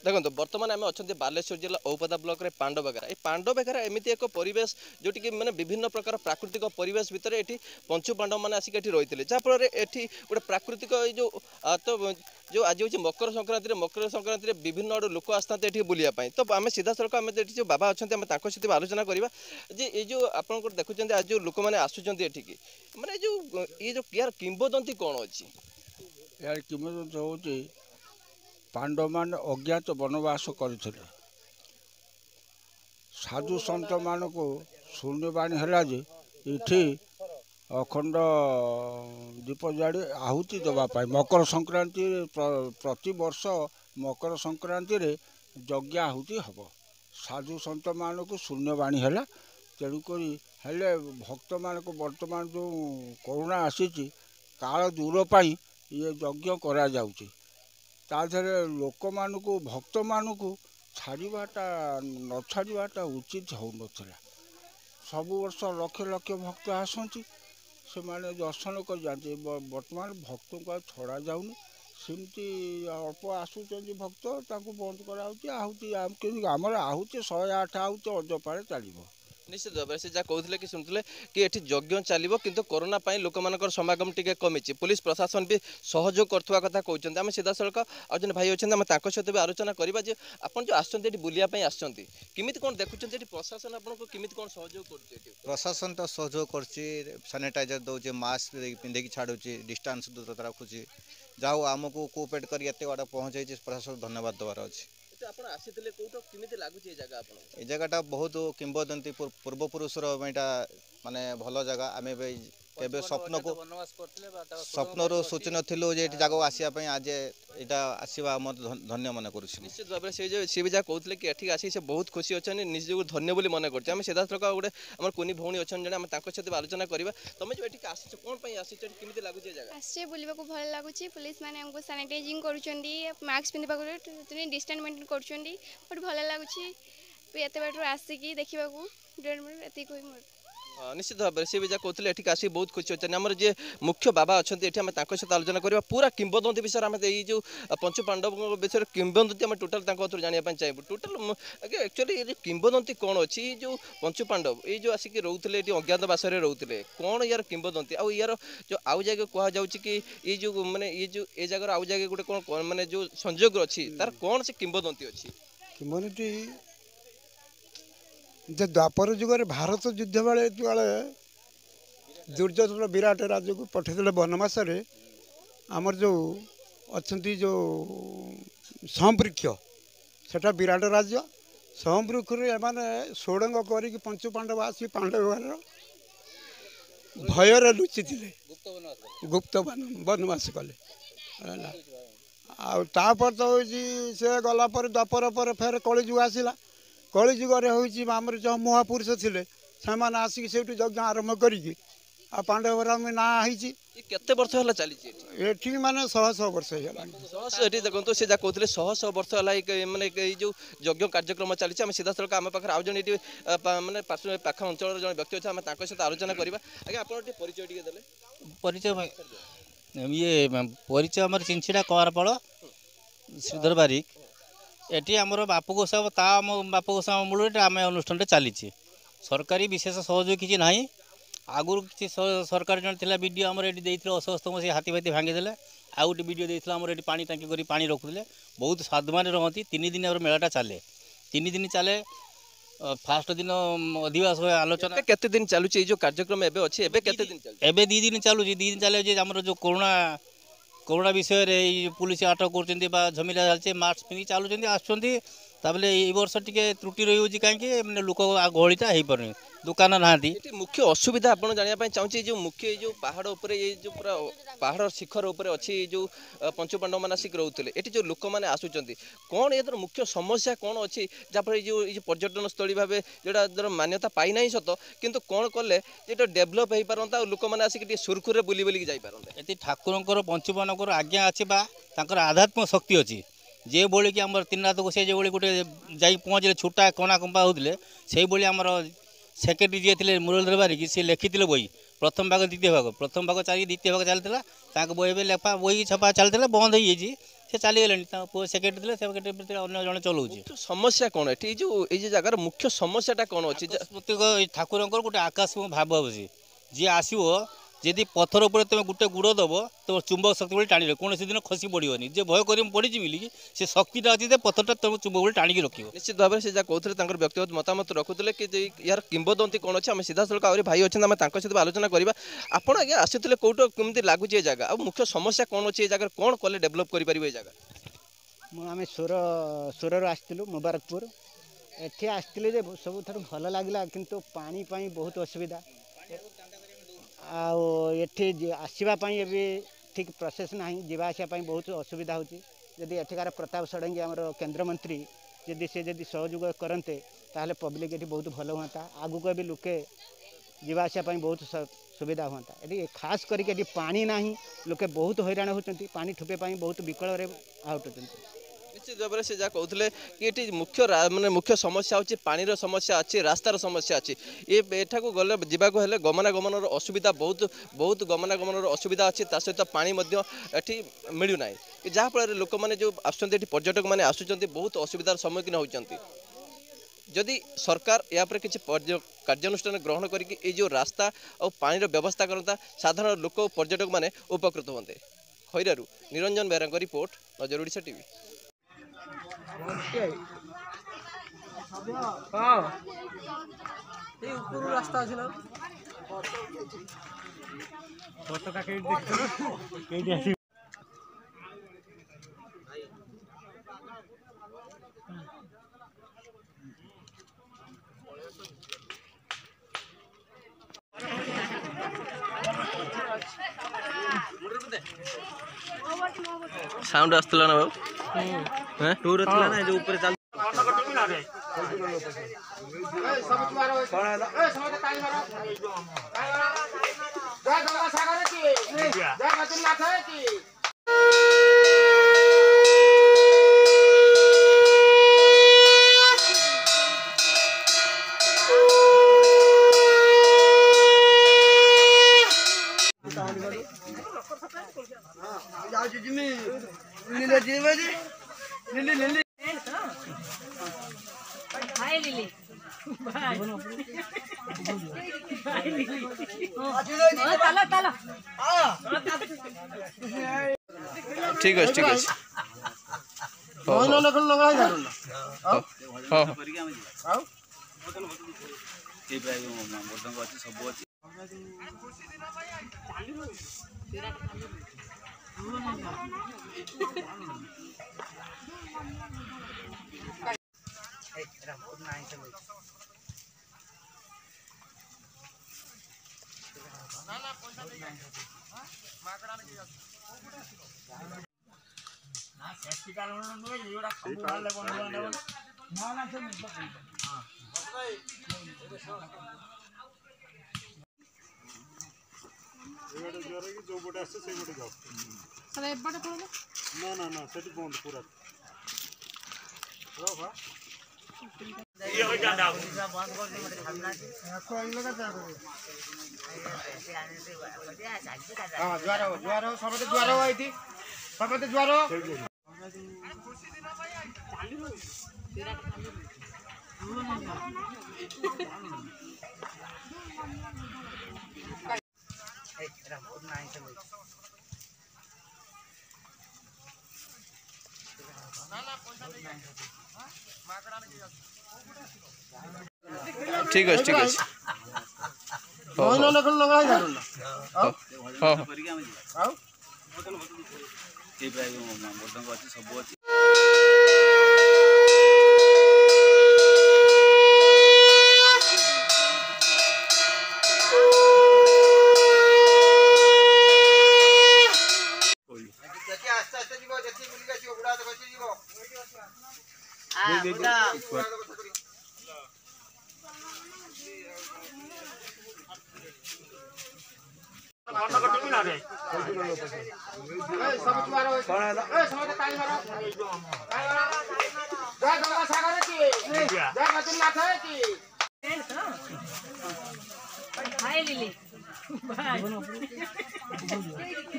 देखो बर्तमान आम अच्छा बालेश्वर जिला औपदा ब्लॉक रे पांडबेघरा पांडबेघरा एमती एक परिवेश जोटि कि माने विभिन्न प्रकार प्राकृतिक परिवेश भितर एठी पंचु पांडव मैंने आसिक रही जहाँफल एठी गोटे प्राकृतिक जो तो जो आज हूँ मकर संक्रांति विभिन्न आड़ लोक आसता बुलापाई तो आम सीधा सड़क आम जो बाबा अच्छा सहित आलोचना करवा जे ये जो आप देखुं आज जो लोक मैंने आसुँच एठिकी माने जो ये जो यार किंबदंती कौन अच्छी यार किंबदंती हूँ पांडव मान अज्ञात वनवास करते साधु सत मान को शून्यवाणी है जे इठी अखंड दीप जाड़ी आहुति देवाई मकर संक्रांति प्रति वर्ष मकर संक्रांति रे यज्ञ आहुति हम साधु सत मान को शून्यवाणी है तेणुक भक्त मान को वर्तमान जो करुणा आसी काल दूर पाई ये यज्ञ करा जाउची ताधरे लोक मान को भक्त मान को छाड़ाटा न छाड़ाटा उचित हो नाला सब वर्ष लक्ष लक्ष भक्त आसती से माने दर्शन कर जाते बर्तमान भक्त को छड़ा जाऊनी सेमती अल्प आसुच्च भक्त बंद कराहुति आमर आहुति 108 आहुति अजपाड़े चलो निश्चित भाव से जहाँ कहते कि शुणुले कि ये यज्ञ चलो किंतु कोरोना लोक मान समागम टी कमी पुलिस प्रशासन भी सहयोग करवा कथा कहते आम सीधा सड़क आज जन भाई अच्छे आम सहित भी आलोचना करवा आप जो आसते बुलापाई आमि कौन देखुं प्रशासन आपको केमी कौन सहयोग कर प्रशासन तो सहयोग कर सानिटाइजर दौचे मास्क पिंधिकी छाड़ुची डिस्टेंस दूरता रखुची जाओ आमको कोऑपरेट कर बाटा पहुँचे प्रशासन धन्यवाद देवार अच्छे ये जगह बहुत किंबदंती पूर्वपुरुषर माने भल जगह आम केबे स्वप्न को स्वप्न सोची नु ये जगह आसापी आज यहाँ आसवा धन्य मन कर निश्चित भाव से सी भी जहाँ कहते कि एठी आसी से बहुत खुशी अच्छा निज धन्य बोली मन करते आम सीधा सड़क गोटे आम कुनी भौणी अच्छा जन आम सहित आलोचना करवा तुम जो ये आस कौन आसी लगुच आसे बुलवा को भल लगुच पुलिस मैंने हमको सानिटाइजिंग कर मास्क पिंधा डिस्टेंस मेंटेन कर भल लगुच एत बाट आसिकी देखा निश्चित भाव से भी जहाँ कहते ये आसी बहुत खुशी अच्छे आम जे मुख्य बाबा अच्छा ये सहित आलोचना करवा पूरा किंबदंती विषय आम जो पंचु पांडव विषय किंबदंती आम टोटाल जानापी चाहिए टोटाल एक्चुअली ये किंबदंती कौन अच्छी जो पंचु पांडव ये जो आसिक रोते अज्ञातवास रोते कौन यार किंबदंती आउ यार जो आउ जगह कहुच्छी कि ये जो मैंने ये जो ये जगह आउ जगह गोटे कौन मैंने जो संयोग अच्छी तार कौन से किंबदंती अच्छी किंबदंती जो द्वापर जुगर भारत युद्ध बेले दुर्योधन विराट राज्य को पठेदे वनवास आमर जो अच्छा जो संवृक्ष सेटा विराट राज्य संवृक्ष एमाने षोड़ंग कर पंचु पांडव आसी पांडव भयर लुचि गुप्त वनवास कले आपर तो से गलापर द्वापर पर फेर कलिजुग आसला कलिजुगे हूँ आमर जो महापुरुष थे से आसिक से यज्ञ आरंभ करी पांडवर ना केते वर्ष है चली ये माने 100 वर्ष देखो से जहाँ कहते 100 वर्ष है माने जो यज्ञ कार्यक्रम चली आम सीधा सड़क आम पाखे आउ जन ये माने पाख अंचल जन व्यक्ति अच्छे आम सहित आलोचना करवा आगे आप परिचय टे परिचय ये परिचय आम चिंचिड़ा कवारपाड़ श्रीधर बारिक एटी आमर बाप गोसाव बाप गोसाव मूल आम अनुष्ठान चली सरकारी विशेष सहयोग किसी ना आगुरी किसी सरकार जन थी वीडियो आमर ये असहस्त से हाथी फाती भांगीदे आउ गोटे वीडियो देते आमर ये पानी टांकी कर पानी रखुले बहुत साधु मैंने रहती 3 दिन मेलाटा चले 3 दिन चले फास्ट दिन अधिवास आलोचना केते दिन चलुची जो कार्यक्रम एबे अछि एबे केते दिन चल एबे 2 दिन चलुची 2 दिन चले जे हमर जो कोरोना विषय रे पुलिस अटक कर झमेला चलছে मास्क पिंधि चलुचंदी आसुचंदी ताबले ए वर्ष टिके त्रुटि रही कहीं मैंने लोक गहलीटा हो पारे दुकान ना मुख्य असुविधा आप जानापी चाहूँगी जो मुख्य जो पहाड़ उपर ये जो पूरा पहाड़ शिखर उपर अच्छी जो पंचु पांडव मान आसिक रोते ये जो लोक मैंने आसुच्च कौन ये मुख्य समस्या कौन अच्छी जहाँफल जो पर्यटन स्थली भाव जोटा मान्यता पाई ना सत किंतु कौन कले जो डेभलप हो पारता लोक मैंने आसिक सुरखुरे बुली बुलिक जापारते ये ठाकुर पंचु पांडव आज्ञा अच्छी आध्यात्मिक शक्ति अच्छी जे बोली कि आम 3 रात को से गोटे जा पहुँचले छुटा कणा कंपा होते से आमर सेक्रेटरी जी थे मुरलीधर बारिक सी लिखी बही प्रथम भाग द्वितीय भाग चली द्वितीय भाग चलता बही लेखा बही छपा चलता बंद हो से चलीगले पुओ सेक्रेटरी थे सेक्रेटरी अन्य जन चलाऊँगी समस्या कौन है जो ये जगार मुख्य समस्याटा कौन अच्छी प्रत्येक ठाकुर गोटे आकाश भाव अच्छी जी आसो जदि पथर उपर तुम गोटे गुड़ दब तो चुंबक शक्ति बड़ी टाणी कौन दिन खसी पड़ोनी जे भय कर पड़ी बोलिकी से शक्तिटा अच्छी पथरटा तुम चुंबक बड़ी टाणी रख निश्चित भाव में से जहाँ कहते व्यक्तिगत मतामत रखुते कि यार किंबदंती कौन अच्छे आम सीधा सड़क आहरी भाई अच्छे आम सहित आलोचना करवा आपड़ आज्ञा आसुले कौट कमी लगुच ये जगह आ मुख्य समस्या कौन अच्छी ये जगह कौन कले डेभलप कर जगह आम सोर आसलु मुबारकपुर एठी आसते सब भल लगला किंतु पानी बहुत असुविधा आठी आसवाई ठीक प्रोसेस ना जावासवाई बहुत असुविधा होती जदि एठिकार प्रताप षडंगी आमर केन्द्रमंत्री जदि से जदि सहयोग करते ताहले पब्लिक ये बहुत भल हाँ आगुक भी लोके जावासवाई बहुत सुविधा हाँ ये खास करके पानी ना लोके बहुत हैरान होती पानी ठोपे बहुत विकल आउटुंट निश्चित भाव में से जहाँ कहते कि ये मुख्य माने मुख्य समस्या होची पानीर समस्या अच्छी रास्तार समस्या अच्छी एठा को गले जावाक हेले गमनागमन असुविधा बहुत बहुत गमनागमन असुविधा अच्छी ता सहित पानी एठी मिलूना जहाँफल लोक मैंने जो आसुँच पर्यटक मैंने आसुँच बहुत असुविधार सम्मुखीन होती जदि सरकार या किसी कार्यानुष्ठान ग्रहण करके जो रास्ता और पानी व्यवस्था करता साधारण लोक पर्यटक मैंने उपकृत होते खैरारू निरंजन बेहरा रिपोर्ट नजर ओडिशा टीवी रास्ता साउंड आसला ना बाबू टूर ना जो ऊपर चल ठीक है ठीक है ठीक है ठीक है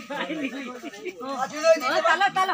भाई ଚାଲ ଚାଲ